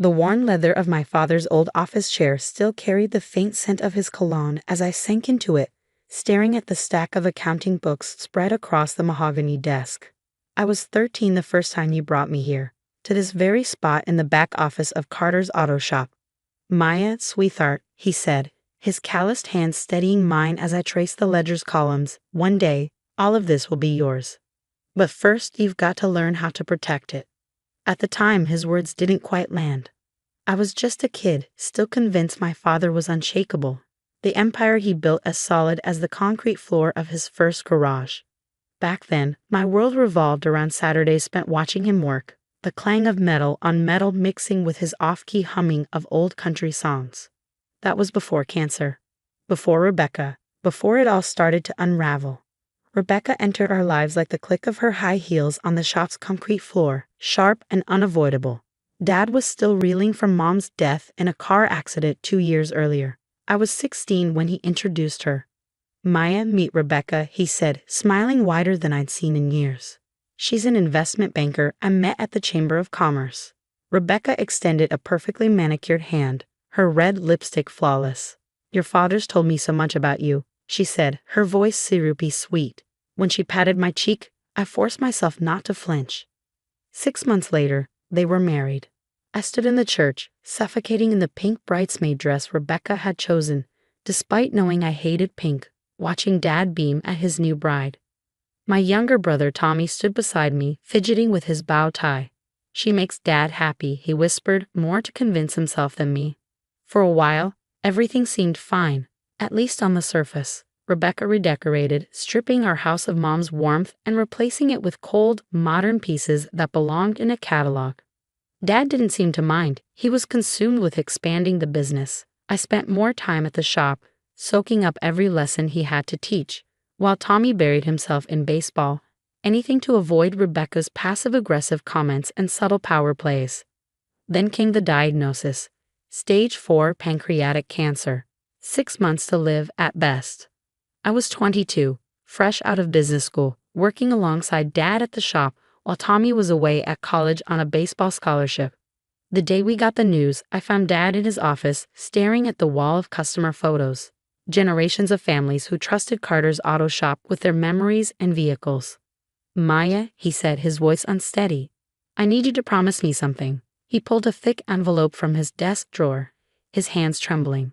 The worn leather of my father's old office chair still carried the faint scent of his cologne as I sank into it, staring at the stack of accounting books spread across the mahogany desk. I was 13 the first time you brought me here, to this very spot in the back office of Carter's auto shop. Maya, sweetheart, he said, his calloused hands steadying mine as I traced the ledger's columns. One day, all of this will be yours. But first, you've got to learn how to protect it. At the time, his words didn't quite land. I was just a kid, still convinced my father was unshakable, the empire he built as solid as the concrete floor of his first garage. Back then, my world revolved around Saturdays spent watching him work, the clang of metal on metal mixing with his off-key humming of old country songs. That was before cancer, before Rebecca, before it all started to unravel. Rebecca entered our lives like the click of her high heels on the shop's concrete floor, sharp and unavoidable. Dad was still reeling from Mom's death in a car accident 2 years earlier. I was 16 when he introduced her. Maya, meet Rebecca, he said, smiling wider than I'd seen in years. She's an investment banker I met at the Chamber of Commerce. Rebecca extended a perfectly manicured hand, her red lipstick flawless. Your father's told me so much about you, she said, her voice syrupy sweet. When she patted my cheek, I forced myself not to flinch. 6 months later, they were married. I stood in the church, suffocating in the pink bridesmaid dress Rebecca had chosen, despite knowing I hated pink, watching Dad beam at his new bride. My younger brother Tommy stood beside me, fidgeting with his bow tie. She makes Dad happy, he whispered, more to convince himself than me. For a while, everything seemed fine, at least on the surface. Rebecca redecorated, stripping our house of Mom's warmth and replacing it with cold, modern pieces that belonged in a catalog. Dad didn't seem to mind. He was consumed with expanding the business. I spent more time at the shop, soaking up every lesson he had to teach, while Tommy buried himself in baseball, anything to avoid Rebecca's passive-aggressive comments and subtle power plays. Then came the diagnosis: Stage 4 pancreatic cancer. 6 months to live at best. I was 22, fresh out of business school, working alongside Dad at the shop while Tommy was away at college on a baseball scholarship. The day we got the news, I found Dad in his office, staring at the wall of customer photos. Generations of families who trusted Carter's auto shop with their memories and vehicles. Maya, he said, his voice unsteady. I need you to promise me something. He pulled a thick envelope from his desk drawer, his hands trembling.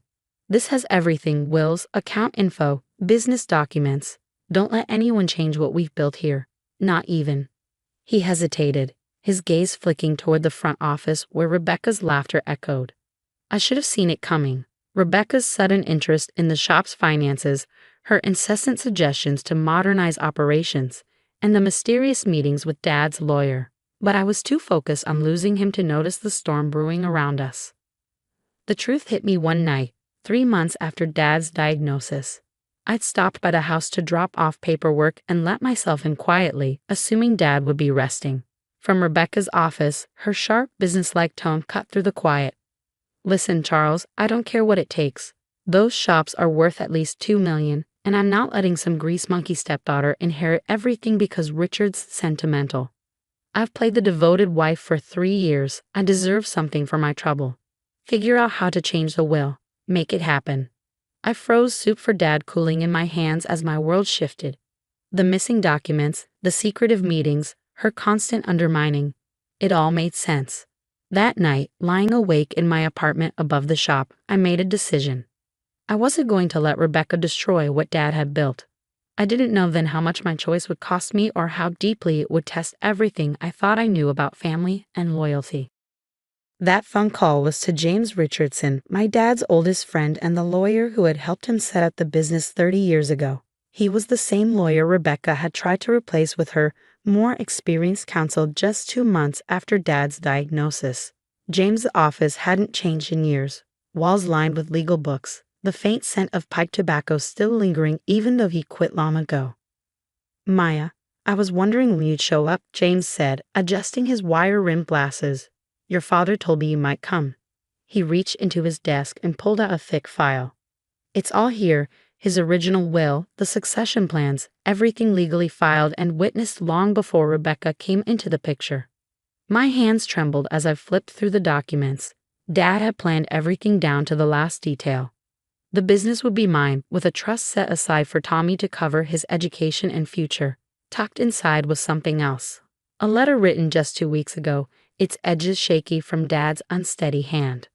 This has everything: wills, account info, business documents. Don't let anyone change what we've built here. Not even. He hesitated, his gaze flicking toward the front office where Rebecca's laughter echoed. I should have seen it coming. Rebecca's sudden interest in the shop's finances, her incessant suggestions to modernize operations, and the mysterious meetings with Dad's lawyer. But I was too focused on losing him to notice the storm brewing around us. The truth hit me one night, 3 months after Dad's diagnosis. I'd stopped by the house to drop off paperwork and let myself in quietly, assuming Dad would be resting. From Rebecca's office, her sharp, businesslike tone cut through the quiet. Listen, Charles, I don't care what it takes. Those shops are worth at least $2 million, and I'm not letting some grease monkey stepdaughter inherit everything because Richard's sentimental. I've played the devoted wife for 3 years. I deserve something for my trouble. Figure out how to change the will. Make it happen. I froze soup for Dad cooling in my hands as my world shifted. The missing documents, the secretive meetings, her constant undermining. It all made sense. That night, lying awake in my apartment above the shop, I made a decision. I wasn't going to let Rebecca destroy what Dad had built. I didn't know then how much my choice would cost me or how deeply it would test everything I thought I knew about family and loyalty. That phone call was to James Richardson, my dad's oldest friend and the lawyer who had helped him set up the business 30 years ago. He was the same lawyer Rebecca had tried to replace with her more experienced counsel just 2 months after Dad's diagnosis. James' office hadn't changed in years, walls lined with legal books, the faint scent of pipe tobacco still lingering even though he quit long ago. Maya, I was wondering when you'd show up, James said, adjusting his wire-rimmed glasses. Your father told me you might come. He reached into his desk and pulled out a thick file. It's all here, his original will, the succession plans, everything legally filed and witnessed long before Rebecca came into the picture. My hands trembled as I flipped through the documents. Dad had planned everything down to the last detail. The business would be mine, with a trust set aside for Tommy to cover his education and future. Tucked inside was something else. A letter written just 2 weeks ago, its edges shaky from Dad's unsteady hand.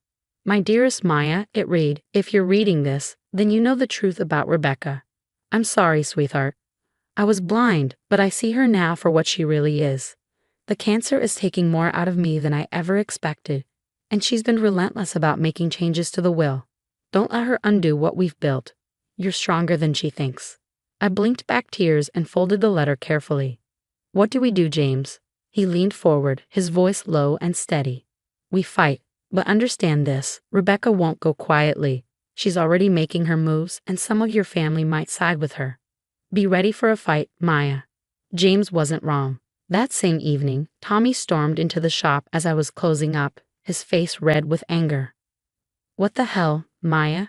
My dearest Maya, it read, if you're reading this, then you know the truth about Rebecca. I'm sorry, sweetheart. I was blind, but I see her now for what she really is. The cancer is taking more out of me than I ever expected, and she's been relentless about making changes to the will. Don't let her undo what we've built. You're stronger than she thinks. I blinked back tears and folded the letter carefully. What do we do, James? He leaned forward, his voice low and steady. We fight, but understand this, Rebecca won't go quietly. She's already making her moves, and some of your family might side with her. Be ready for a fight, Maya. James wasn't wrong. That same evening, Tommy stormed into the shop as I was closing up, his face red with anger. What the hell, Maya?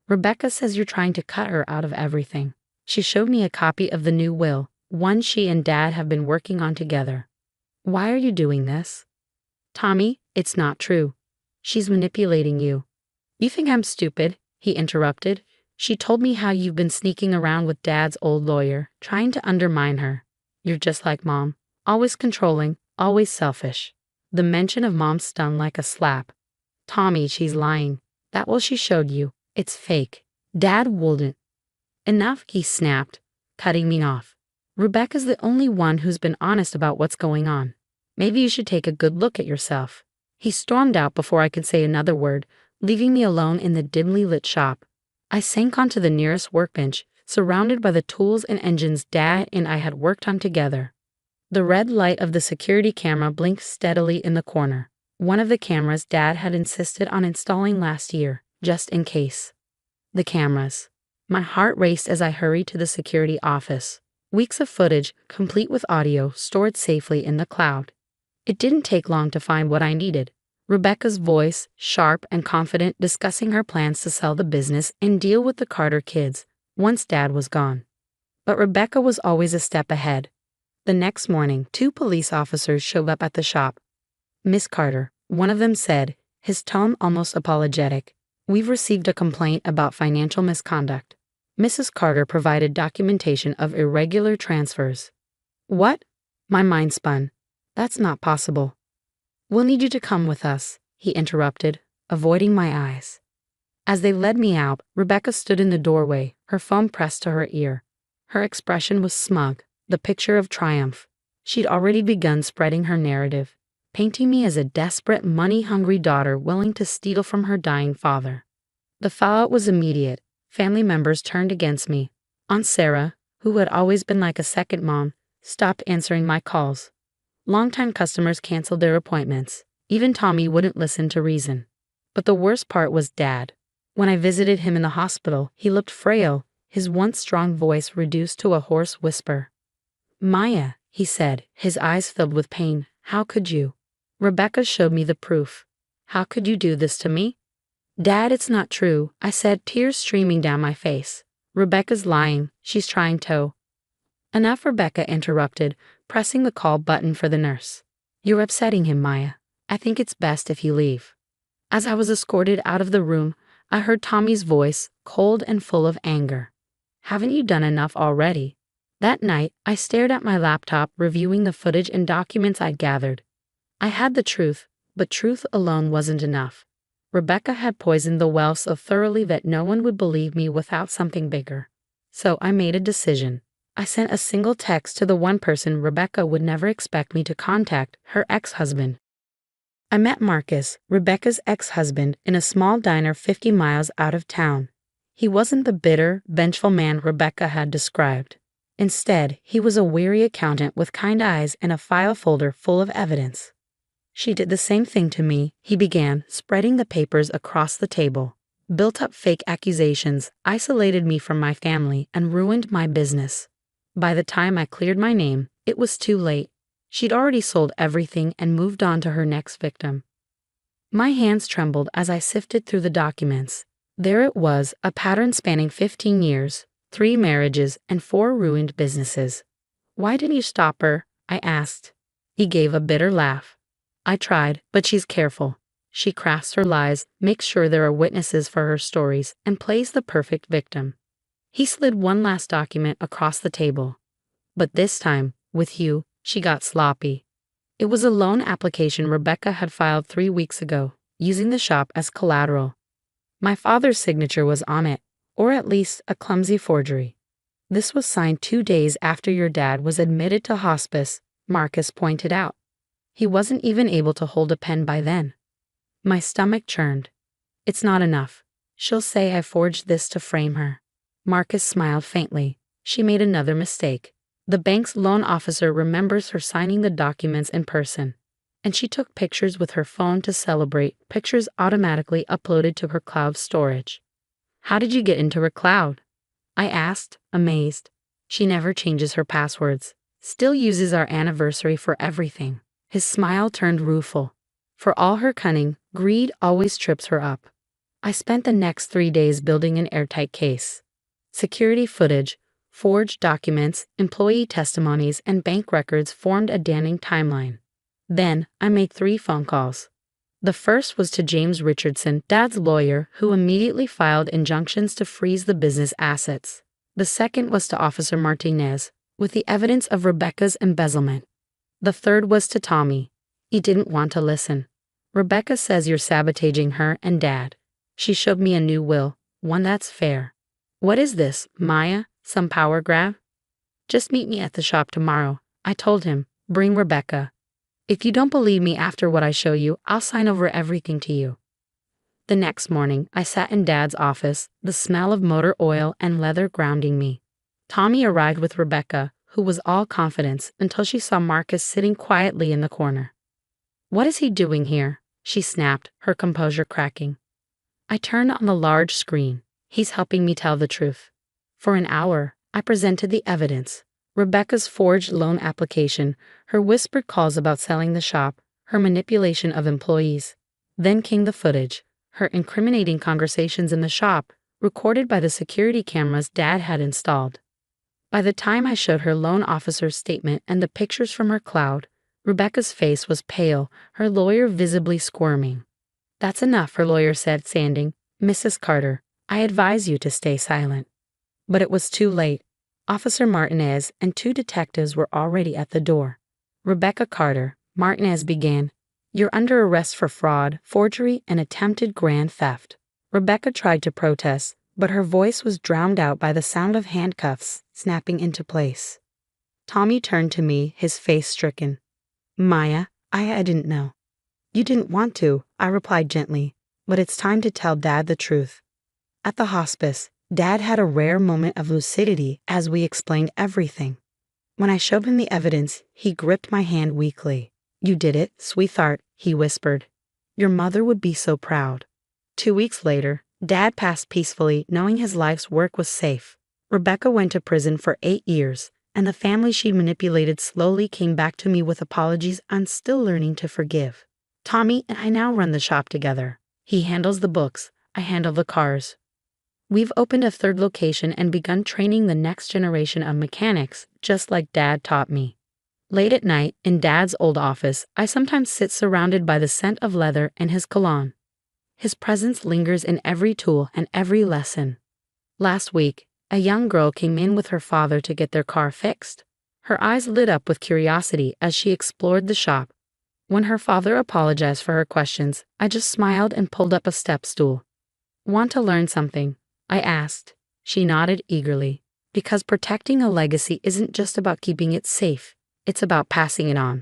Rebecca says you're trying to cut her out of everything. She showed me a copy of the new will, one she and Dad have been working on together. Why are you doing this? Tommy, it's not true. She's manipulating you. You think I'm stupid? He interrupted. She told me how you've been sneaking around with Dad's old lawyer, trying to undermine her. You're just like Mom, always controlling, always selfish. The mention of Mom stung like a slap. Tommy, she's lying. That will she showed you. It's fake. Dad wouldn't. Enough, he snapped, cutting me off. Rebecca's the only one who's been honest about what's going on. Maybe you should take a good look at yourself. He stormed out before I could say another word, leaving me alone in the dimly lit shop. I sank onto the nearest workbench, surrounded by the tools and engines Dad and I had worked on together. The red light of the security camera blinked steadily in the corner. One of the cameras Dad had insisted on installing last year, just in case. The cameras. My heart raced as I hurried to the security office. Weeks of footage, complete with audio, stored safely in the cloud. It didn't take long to find what I needed. Rebecca's voice, sharp and confident, discussing her plans to sell the business and deal with the Carter kids, once Dad was gone. But Rebecca was always a step ahead. The next morning, 2 police officers showed up at the shop. Miss Carter, one of them said, his tone almost apologetic, we've received a complaint about financial misconduct. Mrs. Carter provided documentation of irregular transfers. What? My mind spun. That's not possible. We'll need you to come with us, he interrupted, avoiding my eyes. As they led me out, Rebecca stood in the doorway, her phone pressed to her ear. Her expression was smug, the picture of triumph. She'd already begun spreading her narrative, painting me as a desperate, money-hungry daughter willing to steal from her dying father. The fallout was immediate. Family members turned against me. Aunt Sarah, who had always been like a second mom, stopped answering my calls. Longtime customers canceled their appointments. Even Tommy wouldn't listen to reason. But the worst part was Dad. When I visited him in the hospital, he looked frail, his once strong voice reduced to a hoarse whisper. Maya, he said, his eyes filled with pain, how could you? Rebecca showed me the proof. How could you do this to me? Dad, it's not true, I said, tears streaming down my face. Rebecca's lying, she's trying to. Enough, Rebecca interrupted, pressing the call button for the nurse. You're upsetting him, Maya. I think it's best if you leave. As I was escorted out of the room, I heard Tommy's voice, cold and full of anger. Haven't you done enough already? That night, I stared at my laptop, reviewing the footage and documents I'd gathered. I had the truth, but truth alone wasn't enough. Rebecca had poisoned the well so thoroughly that no one would believe me without something bigger. So I made a decision. I sent a single text to the one person Rebecca would never expect me to contact, her ex-husband. I met Marcus, Rebecca's ex-husband, in a small diner 50 miles out of town. He wasn't the bitter, vengeful man Rebecca had described. Instead, he was a weary accountant with kind eyes and a file folder full of evidence. She did the same thing to me, he began, spreading the papers across the table. Built up fake accusations, isolated me from my family, and ruined my business. By the time I cleared my name, it was too late. She'd already sold everything and moved on to her next victim. My hands trembled as I sifted through the documents. There it was, a pattern spanning 15 years, 3 marriages, and 4 ruined businesses. Why didn't you stop her? I asked. He gave a bitter laugh. I tried, but she's careful. She crafts her lies, makes sure there are witnesses for her stories, and plays the perfect victim. He slid one last document across the table. But this time, with you, she got sloppy. It was a loan application Rebecca had filed 3 weeks ago, using the shop as collateral. My father's signature was on it, or at least a clumsy forgery. This was signed 2 days after your dad was admitted to hospice, Marcus pointed out. He wasn't even able to hold a pen by then. My stomach churned. It's not enough. She'll say I forged this to frame her. Marcus smiled faintly. She made another mistake. The bank's loan officer remembers her signing the documents in person, and she took pictures with her phone to celebrate, pictures automatically uploaded to her cloud storage. How did you get into her cloud? I asked, amazed. She never changes her passwords. Still uses our anniversary for everything. His smile turned rueful. For all her cunning, greed always trips her up. I spent the next 3 days building an airtight case. Security footage, forged documents, employee testimonies, and bank records formed a damning timeline. Then, I made 3 phone calls. The first was to James Richardson, Dad's lawyer, who immediately filed injunctions to freeze the business assets. The second was to Officer Martinez, with the evidence of Rebecca's embezzlement. The third was to Tommy. He didn't want to listen. Rebecca says you're sabotaging her and Dad. She showed me a new will, one that's fair. What is this, Maya? Some power grab? Just meet me at the shop tomorrow, I told him. Bring Rebecca. If you don't believe me after what I show you, I'll sign over everything to you. The next morning, I sat in Dad's office, the smell of motor oil and leather grounding me. Tommy arrived with Rebecca, who was all confidence until she saw Marcus sitting quietly in the corner. What is he doing here? She snapped, her composure cracking. I turned on the large screen. He's helping me tell the truth. For an hour, I presented the evidence. Rebecca's forged loan application, her whispered calls about selling the shop, her manipulation of employees. Then came the footage, her incriminating conversations in the shop, recorded by the security cameras Dad had installed. By the time I showed her loan officer's statement and the pictures from her cloud, Rebecca's face was pale, her lawyer visibly squirming. That's enough, her lawyer said, standing. Mrs. Carter, I advise you to stay silent. But it was too late. Officer Martinez and 2 detectives were already at the door. Rebecca Carter, Martinez began. You're under arrest for fraud, forgery, and attempted grand theft. Rebecca tried to protest, but her voice was drowned out by the sound of handcuffs snapping into place. Tommy turned to me, his face stricken. Maya, I didn't know. You didn't want to, I replied gently, but it's time to tell Dad the truth. At the hospice, Dad had a rare moment of lucidity as we explained everything. When I showed him the evidence, he gripped my hand weakly. You did it, sweetheart, he whispered. Your mother would be so proud. 2 weeks later, Dad passed peacefully, knowing his life's work was safe. Rebecca went to prison for 8 years, and the family she manipulated slowly came back to me with apologies I'm still learning to forgive. Tommy and I now run the shop together. He handles the books, I handle the cars. We've opened a 3rd location and begun training the next generation of mechanics, just like Dad taught me. Late at night, in Dad's old office, I sometimes sit surrounded by the scent of leather and his cologne. His presence lingers in every tool and every lesson. Last week, a young girl came in with her father to get their car fixed. Her eyes lit up with curiosity as she explored the shop. When her father apologized for her questions, I just smiled and pulled up a step stool. Want to learn something? I asked. She nodded eagerly. Because protecting a legacy isn't just about keeping it safe, it's about passing it on.